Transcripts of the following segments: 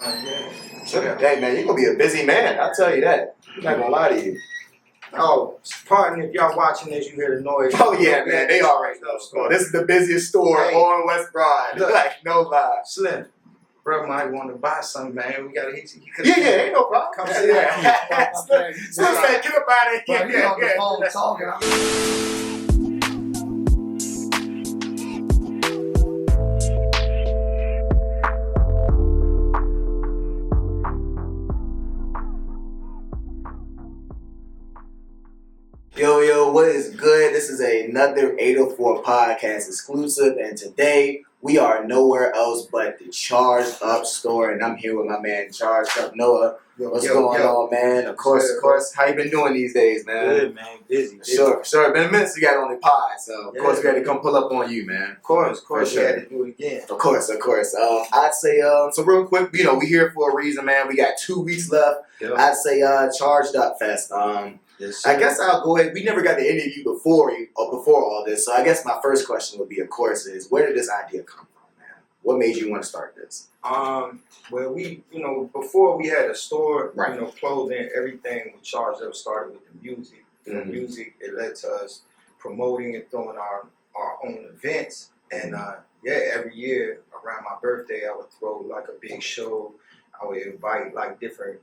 Yeah. Sure. Hey man, you're gonna be a busy man. I'll tell you that. I'm not gonna lie to you. Oh, pardon if y'all watching this, you hear the noise. Oh yeah, man, they already know. This is the busiest store on West Broad. Look, like no lie. Slim, bro might want to buy something, man. We gotta hit you. Yeah, ain't no problem. Come Slim said, get up out of here. Bro, on the phone talking. Yo, what is good? This is another 804 podcast exclusive, and today we are nowhere else but the Charged Up store, and I'm here with my man Charged Up Noah. What's going on, man? Of course. How you been doing these days, man? Good, man. Busy. Sure. Been a minute since you got on the pod, so of course we had to come pull up on you, man. Of course, sure. We had to do it again. Of course. I'd say, so real quick, we here for a reason, man. We got 2 weeks left. Yep. I'd say ChargedUp Fest. Yes, I guess I'll go ahead. We never got the interview before all this, so I guess my first question would be, of course, is where did this idea come from, man? What made you want to start this? Well, we, before we had a store, right. Clothing, everything with Charged Up started with the music. Mm-hmm. The music, it led to us promoting and throwing our own events. And every year around my birthday, I would throw like a big show. I would invite like different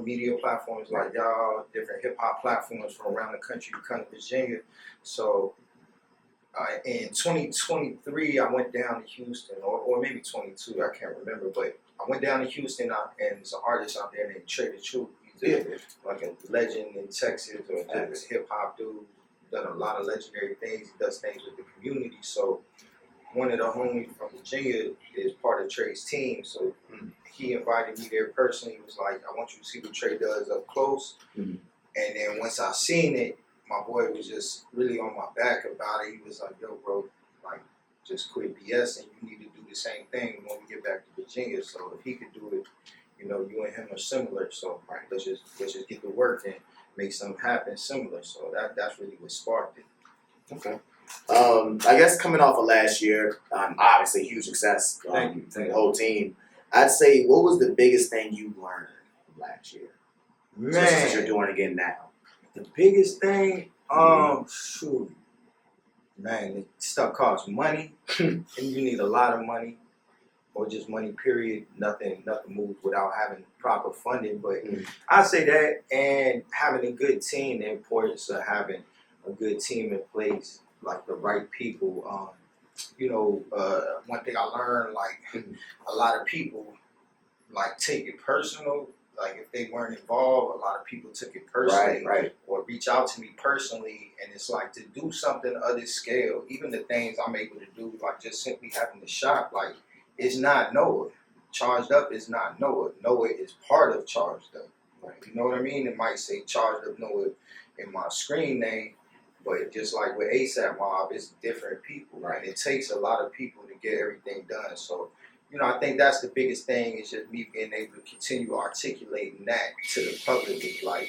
media platforms like y'all, different hip hop platforms from around the country to come to Virginia. So in 2023, I went down to Houston, or maybe 22, I can't remember, but I went down to Houston and there's an artist out there named Trey the Truth. He's like a legend in Texas, or just a hip hop dude. Done a lot of legendary things. He does things with the community. So one of the homies from Virginia is part of Trey's team. So he invited me there personally. He was like, I want you to see what Trey does up close. And then once I seen it, my boy was just really on my back about it. He was like, yo, bro, like, just quit BS and you need to do the same thing when we get back to Virginia. So if he could do it, you and him are similar. So let's just get to work and make something happen similar. So that's really what sparked it. Okay. I guess coming off of last year, obviously huge success from the whole team. I'd say, what was the biggest thing you learned from last year? Man, since you're doing it again now. The biggest thing, man, stuff costs money, and you need a lot of money, or just money. Period. Nothing moves without having proper funding. But I say that, and having a good team, the importance of having a good team in place, like the right people. One thing I learned, like a lot of people, like take it personal. Like if they weren't involved, a lot of people took it personally, or reach out to me personally, and it's like to do something of this scale. Even the things I'm able to do, like just simply having the shop, like it's not Noah. Charged Up is not Noah. Noah is part of Charged Up. You know what I mean? It might say Charged Up Noah in my screen name, but just like with ASAP Mob, it's different people, and it takes a lot of people to get everything done. So, I think that's the biggest thing, is just me being able to continue articulating that to the public. Is like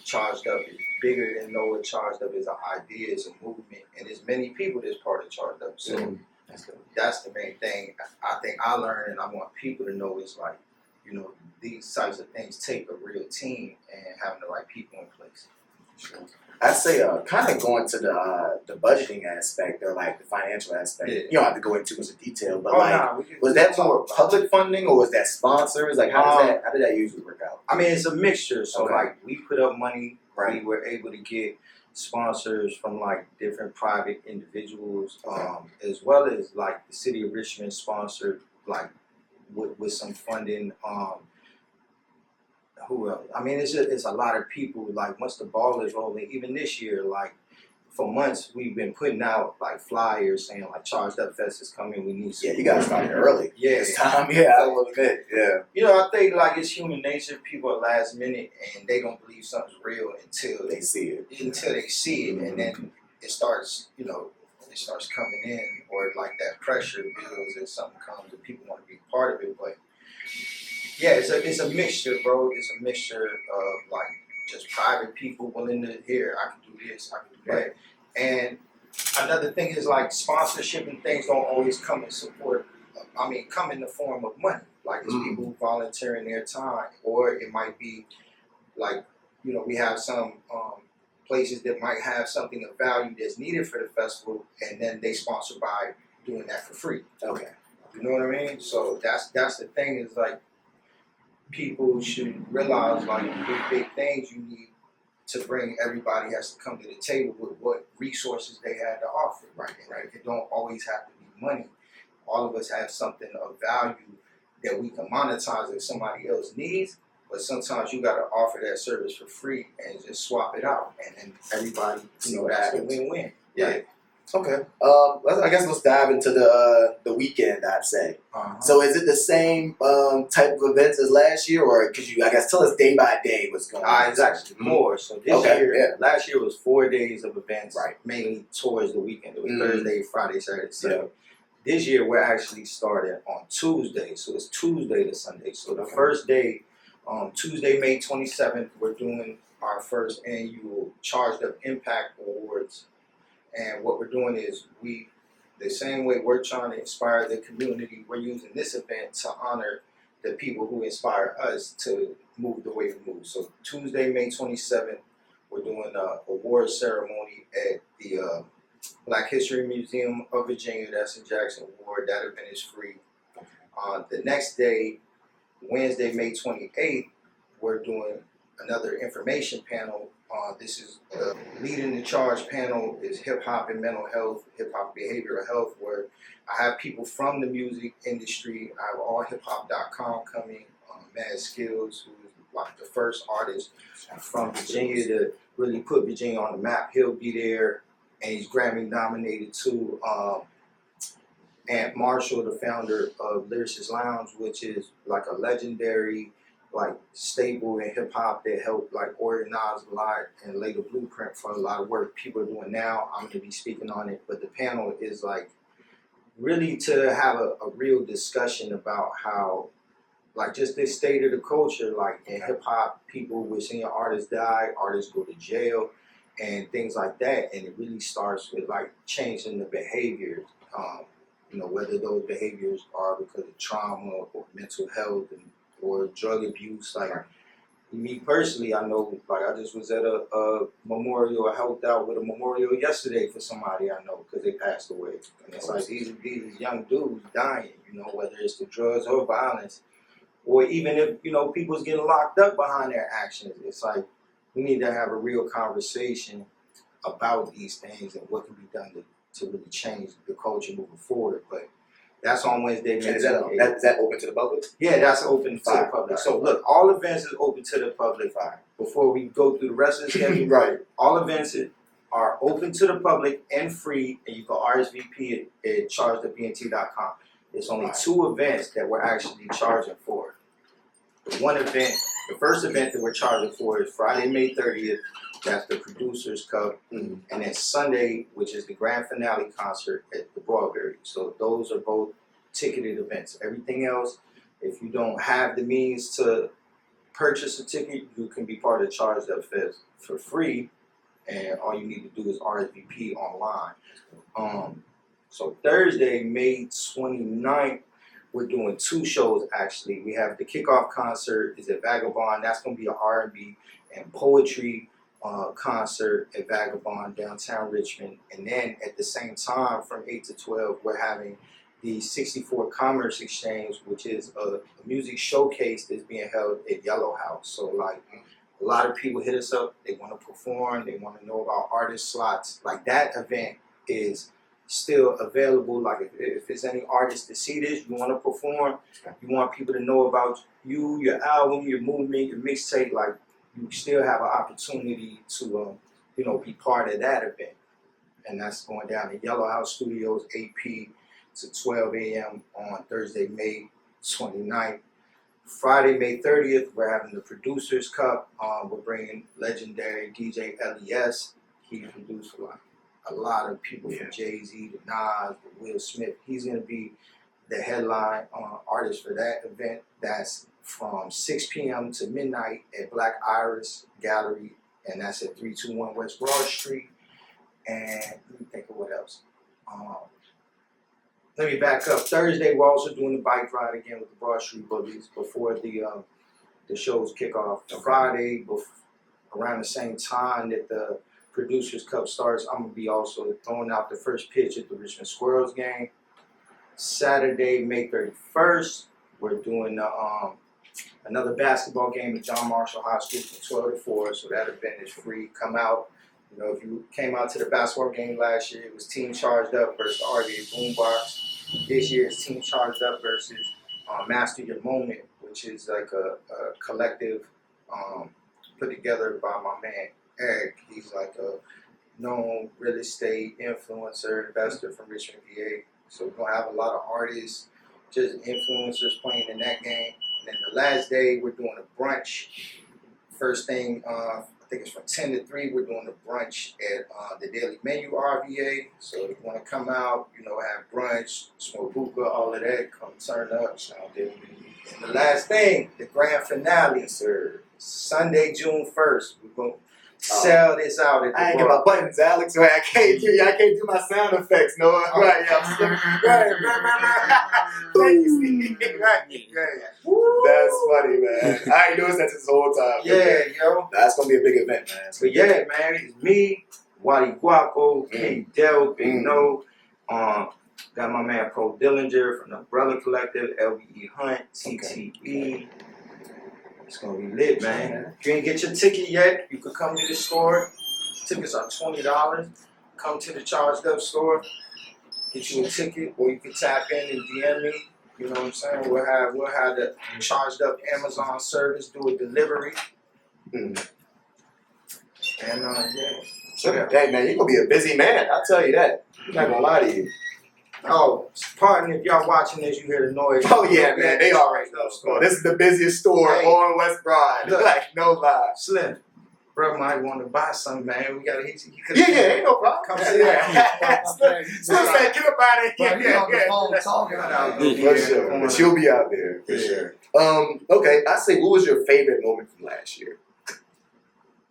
Charged Up is bigger than Noah. Charged Up is an idea, it's a movement, and there's many people that's part of Charged Up. So that's the main thing I think I learned, and I want people to know is like, these types of things take a real team and having the right people in place. Sure. I'd say kind of going to the budgeting aspect, or like the financial aspect. Yeah. You don't have to go into too much detail, but was that more public funding or was that sponsors? Like how did that usually work out? I mean, it's a mixture. So like we put up money, we were able to get sponsors from like different private individuals, as well as like the city of Richmond sponsored like with some funding. Who else? I mean, it's a lot of people. Like once the ball is rolling, even this year, like for months we've been putting out like flyers saying like Charged Up Fest is coming. We need some. Yeah, you guys started early. Yeah, this time. Yeah, I will admit. Yeah. I think like it's human nature. People are last minute and they don't believe something's real until they see it. And then it starts. It starts coming in, or like that pressure builds, and something comes and people want to be part of it, but. Yeah, it's a mixture, bro. It's a mixture of like just private people willing to hear, I can do this, I can do that. And another thing is like sponsorship and things don't always come in support. Come in the form of money. Like it's people who volunteering their time, or it might be like, we have some places that might have something of value that's needed for the festival, and then they sponsor by doing that for free. Okay. You know what I mean? So that's the thing, is like people should realize like big things you need to bring. Everybody has to come to the table with what resources they had to offer. Right. It don't always have to be money. All of us have something of value that we can monetize that somebody else needs, but sometimes you got to offer that service for free and just swap it out, and then everybody, that's a win-win. Yeah. Right. Okay. I guess let's dive into the weekend. I'd say. So is it the same type of events as last year, or could you, I guess, tell us day by day what's going on? It's actually more. So this year, last year was 4 days of events, mainly towards the weekend. It was Thursday, Friday, Saturday, Sunday. Yeah. This year we're actually starting on Tuesday, so it's Tuesday to Sunday. So the first day, Tuesday, May 27th, we're doing our first annual ChargedUp Impact Awards. And what we're doing is the same way we're trying to inspire the community, we're using this event to honor the people who inspire us to move the way we move. So Tuesday, May 27th, we're doing an award ceremony at the Black History Museum of Virginia. That's in Jackson Ward. That event is free. The next day, Wednesday, May 28th, we're doing another information panel. This is leading the charge panel is hip hop and mental health, hip hop behavioral health, where I have people from the music industry. I have allhiphop.com coming, Mad Skills, who is like the first artist from Virginia to really put Virginia on the map. He'll be there, and he's Grammy nominated too. And Marshall, the founder of Lyricist Lounge, which is like a legendary stable in hip hop that helped organize a lot and lay the blueprint for a lot of work people are doing now. I'm going to be speaking on it, but the panel is really to have a real discussion about how just this state of the culture, in hip hop, people, we're seeing artists die, artists go to jail, and things like that. And it really starts with changing the behaviors, whether those behaviors are because of trauma or mental health or drug abuse. Me personally, I know, I just was at a memorial, I helped out with a memorial yesterday for somebody I know because they passed away. And it's these young dudes dying, whether it's the drugs or violence, or even if, people's getting locked up behind their actions. It's we need to have a real conversation about these things and what can be done to really change the culture moving forward. But that's on Wednesday. And is that open to the public? Yeah, that's open to the public. So look, all events is open to the public. Before we go through the rest of the schedule, all events are open to the public and free, and you can RSVP at ChargedUpENT.com. There's only 2 events that we're actually charging for. The first event that we're charging for is Friday, May 30th. That's the Producers Cup. And then Sunday, which is the grand finale concert at the Broadberry. So those are both ticketed events. Everything else, if you don't have the means to purchase a ticket, you can be part of ChargedUp Fest for free. And all you need to do is RSVP online. So Thursday, May 29th, we're doing 2 shows actually. We have the kickoff concert is at Vagabond. That's going to be an R&B and poetry concert at Vagabond, downtown Richmond. And then at the same time, from 8 to 12, we're having the 64 Commerce Exchange, which is a music showcase that's being held at Yellow House. So a lot of people hit us up. They want to perform. They want to know about artist slots. That event is still available. If there's any artists to see this, you want to perform, you want people to know about you, your album, your movement, your mixtape, you still have an opportunity to be part of that event. And that's going down at Yellow House Studios, 8 p. to 12 a.m. on Thursday, May 29th. Friday, May 30th, we're having the Producers Cup. We're bringing legendary DJ LES. He produced a lot of people from Jay-Z to Nas to Will Smith. He's going to be the headline artist for that event. That's from 6 p.m. to midnight at Black Iris Gallery, and that's at 321 West Broad Street. And let me think of what else. let me back up. Thursday, we're also doing the bike ride again with the Broad Street Bullies before the shows kick off. Friday, around the same time that the Producers Cup starts, I'm gonna be also throwing out the first pitch at the Richmond Squirrels game. Saturday, May 31st, we're doing another basketball game at John Marshall High School from 12 to 4. So that event is free. Come out. You know, if you came out to the basketball game last year, it was Team Charged Up versus RVA Boombox. This year it's Team Charged Up versus Master Your Moment, which is like a collective put together by my man Eric. He's like a known real estate influencer, investor from Richmond, VA. So we're gonna have a lot of artists, just influencers playing in that game. And then the last day we're doing a brunch. First thing, I think it's from 10 to 3. We're doing a brunch at the Daily Menu RVA. So if you want to come out, you know, have brunch, smoke hookah, all of that, come turn up. And the last thing, the grand finale, sir. Sunday, June 1st. We're going to sell this out at the I ain't got my buttons, Alex. Right? I can't do my sound effects, Noah. Right, yeah. Thank you, Steve. Right. That's funny, man. I ain't noticed that this whole time. Yeah, yo. That's gonna be a big event, man. But yeah, man, it's me, Wadi Guaco, King Del, Big No. Got my man Pro Dillinger from the Umbrella Collective, LVE Hunt, TTE. It's gonna be lit, man. If you ain't get your ticket yet, you could come to the store. Tickets are $20. Come to the Charged Up store, get you a ticket, or you can tap in and DM me. You know what I'm saying? We'll have the Charged Up Amazon service do a delivery. And yeah. So, hey man, you're gonna be a busy man. I'll tell you that. I'm not gonna lie to you. Oh, pardon if y'all watching this, you hear the noise. Oh yeah, man, they already know. This is the busiest store on West Broad. Look, like no lie. Slim, bro might want to buy something, man. We gotta hit you. Yeah, ain't no problem. Come sit down. Slim said, get up out of here. For sure. But she'll be out there for sure. Okay, I say, what was your favorite moment from last year?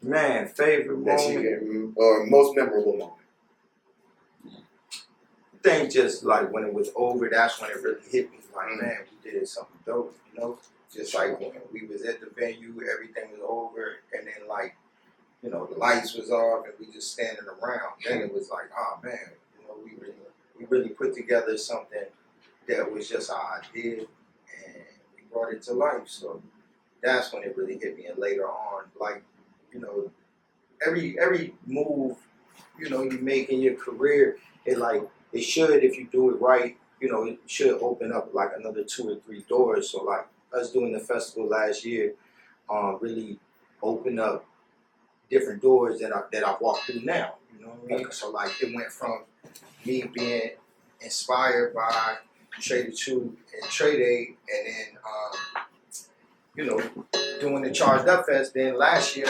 Man, favorite moment or most memorable moment? I think just like when it was over, that's when it really hit me. Like, man, we did something dope, you know? Just like when we was at the venue, everything was over, and then like, you know, the lights was off and we just standing around. Then it was like, oh man, you know, we really put together something that was just our idea, and we brought it to life. So that's when it really hit me. And later on, like, you know, every move, you know, you make in your career, it should, if you do it right, you know, it should open up like another 2 or 3 doors. So like us doing the festival last year, really opened up different doors that I walk through now. You know what I mean? So like it went from me being inspired by Trader Chew and Trade Aid, and then you know, doing the ChargedUp Fest. Then last year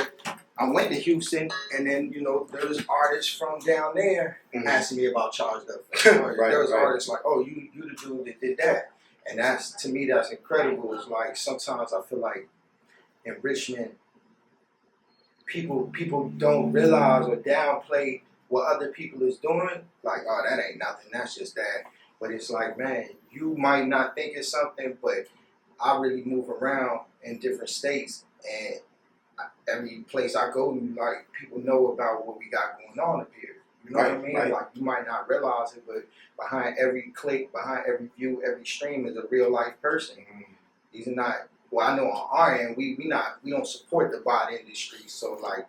I went to Houston, and then, you know, there was artists from down there asking me about ChargedUp Fest. There was artists like, oh, you the dude that did that. And that's, to me, that's incredible. It's like sometimes I feel like in Richmond, people don't realize or downplay what other people is doing. Like, oh, that ain't nothing. That's just that. But it's like, man, you might not think it's something, but I really move around in different states, and every place I go to, like, people know about what we got going on up here. You know what I mean? Right. Like, you might not realize it, but behind every click, behind every view, every stream is a real life person. These are not, well, I know on our end, we don't support the bot industry. So like,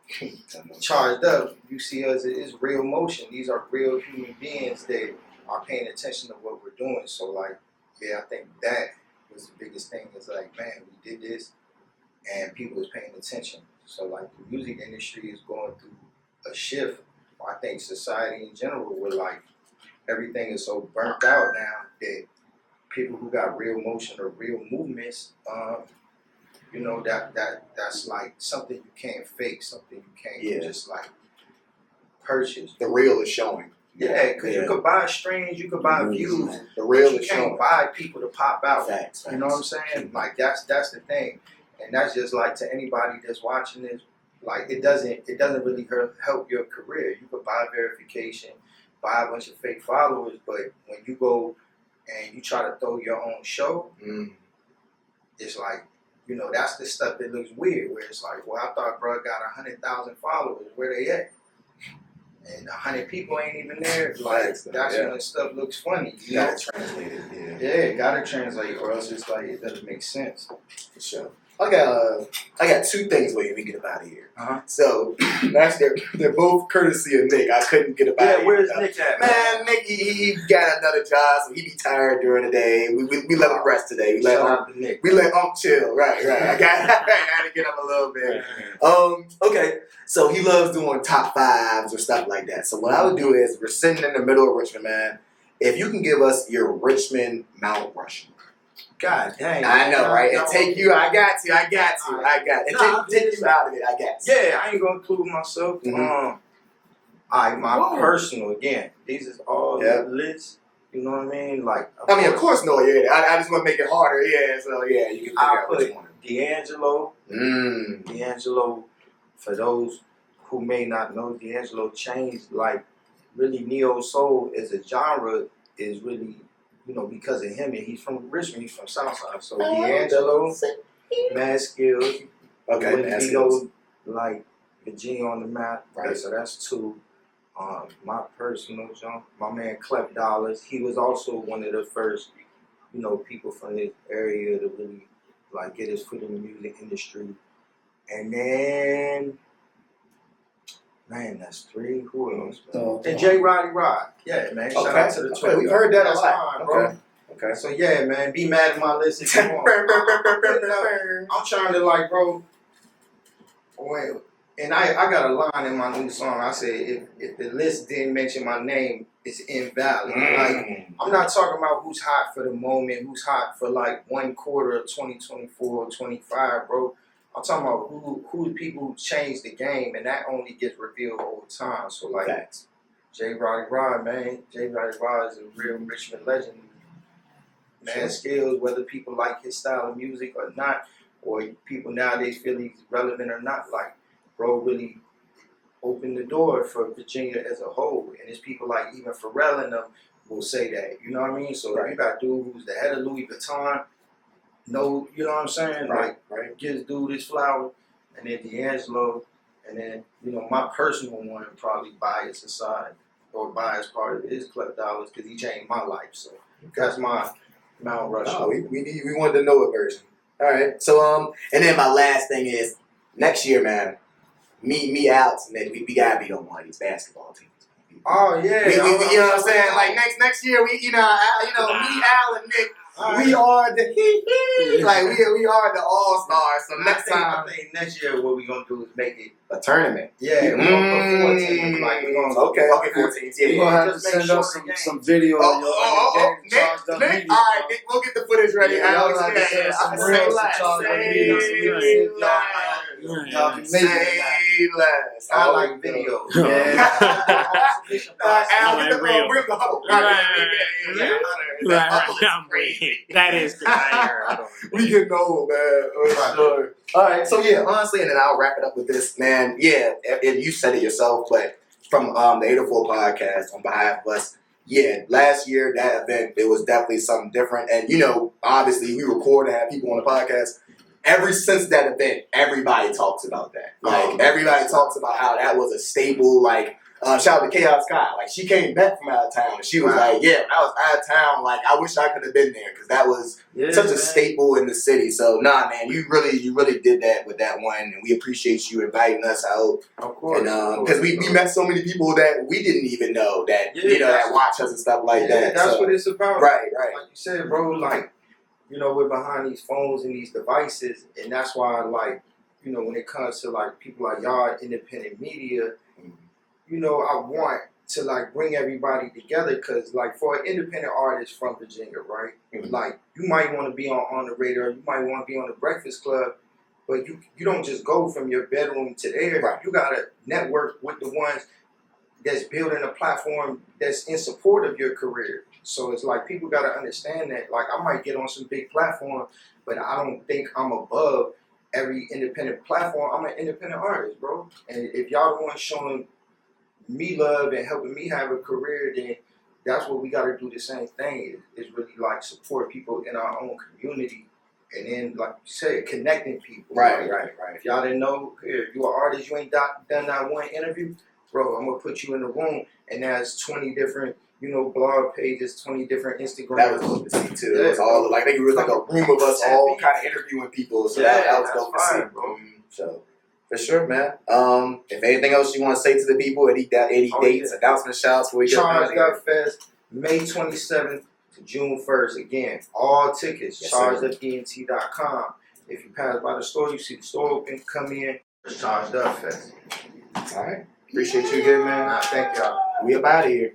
Charged Up, you see us, it's real motion. These are real human beings that are paying attention to what we're doing. So like, yeah, I think that was the biggest thing. Is like, man, we did this, and people is paying attention. So like, the music industry is going through a shift. I think society in general, where like everything is so burnt out now that people who got real motion or real movements, you know, that's like something you can't fake, something you can't just like purchase. The real is showing. Yeah, because you could buy streams, you could buy views. The real you is can't showing. buy people to pop out. Facts. You know what I'm saying? Like that's the thing, and that's just like to anybody that's watching this. Like it doesn't really help your career. You could buy verification, buy a bunch of fake followers, but when you go and you try to throw your own show, it's like, you know, that's the stuff that looks weird. Where it's like, well, I thought bro got 100,000 followers. Where they at? And 100 people ain't even there. Like that's when stuff looks funny. You gotta translate it. Yeah, gotta translate, or else it's like it doesn't make sense. For sure. I got two things where we get up out of here. So actually, they're both courtesy of Nick. I couldn't get up out of here. Yeah, where's Nick at? Man, Nick, he got another job, so he be tired during the day. We let him rest today. We let chill. Right. I got to get him a little bit. Okay. So he loves doing top fives or stuff like that. So what I would do is, we're sitting in the middle of Richmond, man. If you can give us your Richmond Mount Rushmore. God dang. I know, right? And take you, I got to. And take you out of it, I guess. Yeah, I ain't gonna include myself. My personal, again, these is all lists. You know what I mean? Like, of course, no, I just want to make it harder. Yeah, so yeah, you can figure out what you want. D'Angelo. D'Angelo, for those who may not know, D'Angelo changed, like, really neo soul as a genre is really, you know, because of him, and he's from Richmond, he's from Southside. So D'Angelo, Mad Skills, Mad Skills, like Virginia on the map. Right. So that's two. My personal jump, my man Clef Dollars. He was also one of the first, you know, people from this area to really like get his foot in the music industry. And then, man, that's three. Who else? And J. Roddy Rod. Yeah, man. Shout out to the Twitter. We've heard that a lot. Bro. Okay. So yeah, man, be mad at my list if you want. I'm trying to like, bro. And I got a line in my new song. I said, if the list didn't mention my name, it's invalid. Like, I'm not talking about who's hot for the moment, who's hot for like 1 quarter of 2024 or 25, bro. I'm talking about who the people who changed the game, and that only gets revealed over time. So like, J. Roddy Rod, man. J. Roddy Rod is a real Richmond legend. Man, skills, whether people like his style of music or not, or people nowadays feel he's relevant or not, like, bro really opened the door for Virginia as a whole. And it's people like even Pharrell and them will say that. You know what I mean? So you got dude who's the head of Louis Vuitton. No, you know what I'm saying? Right. Gives dude his flower. And then D'Angelo. And then, you know, my personal one probably bias aside. Or bias part of it is Clef Dollars because he changed my life. So that's my Mount Rushmore. We wanted to know a version. All right. So and then my last thing is next year, man. Me, Alex, and then we gotta be on one of these basketball teams. Oh yeah, you know what I'm saying? Like next year, me, Al, and Nick, we are the we are the all stars. So next time, I think next year what we gonna do is make it a tournament. Yeah, we're gonna put 4 teams. Like we gonna 4 teams. Yeah, you're gonna have to send us some video. Nick, all right, Nick, we'll get the footage ready. Y'all have to send us some reels to Say less. I like videos. Bring the huddle. That is good. We getting old, man. All right, so yeah, honestly, and then I'll wrap it up with this, man. Yeah, you said it yourself, but from the 804 podcast on behalf of us, yeah, last year that event, it was definitely something different. And you know, obviously, we record and have people on the podcast. Ever since that event, everybody talks about that. Like, everybody talks about how that was a staple. Like, shout out to Chaos Sky. Like, she came back from out of town. And she was like, yeah, when I was out of town, like, I wish I could have been there. Because that was such a staple in the city. So, nah, man, you really did that with that one. And we appreciate you inviting us out. Of course. Because we met so many people that we didn't even know that, that watch us and stuff like that. That's what it's about. Right. Like you said, bro, like, you know, we're behind these phones and these devices, and that's why, like, you know, when it comes to, like, people like y'all, independent media, you know, I want to, like, bring everybody together because, like, for an independent artist from Virginia, right, like, you might want to be on the radar, you might want to be on the Breakfast Club, but you don't just go from your bedroom to there. Right. You got to network with the ones that's building a platform that's in support of your career. So it's like people got to understand that. Like, I might get on some big platform, but I don't think I'm above every independent platform. I'm an independent artist, bro. And if y'all the ones showing me love and helping me have a career, then that's what we got to do. The same thing is really like support people in our own community, and then like you said, connecting people. Right. If y'all didn't know, here you an artist, you ain't done that one interview, bro. I'm gonna put you in the room, and there's 20 different, blog pages, 20 different Instagrams. That was dope to see too. Yeah, It was all like it was like a room of us all kind of interviewing people. So that was dope to see, bro. So for sure, man. If anything else you want to say to the people, any dates, announcement, shouts, before we get ChargedUp Fest, May 27th to June 1st. Again, all tickets. ChargedUpENT.com. If you pass by the store, you see the store open. Come in. It's ChargedUp Fest. All right. Appreciate you again, man. Thank y'all. We up out of here.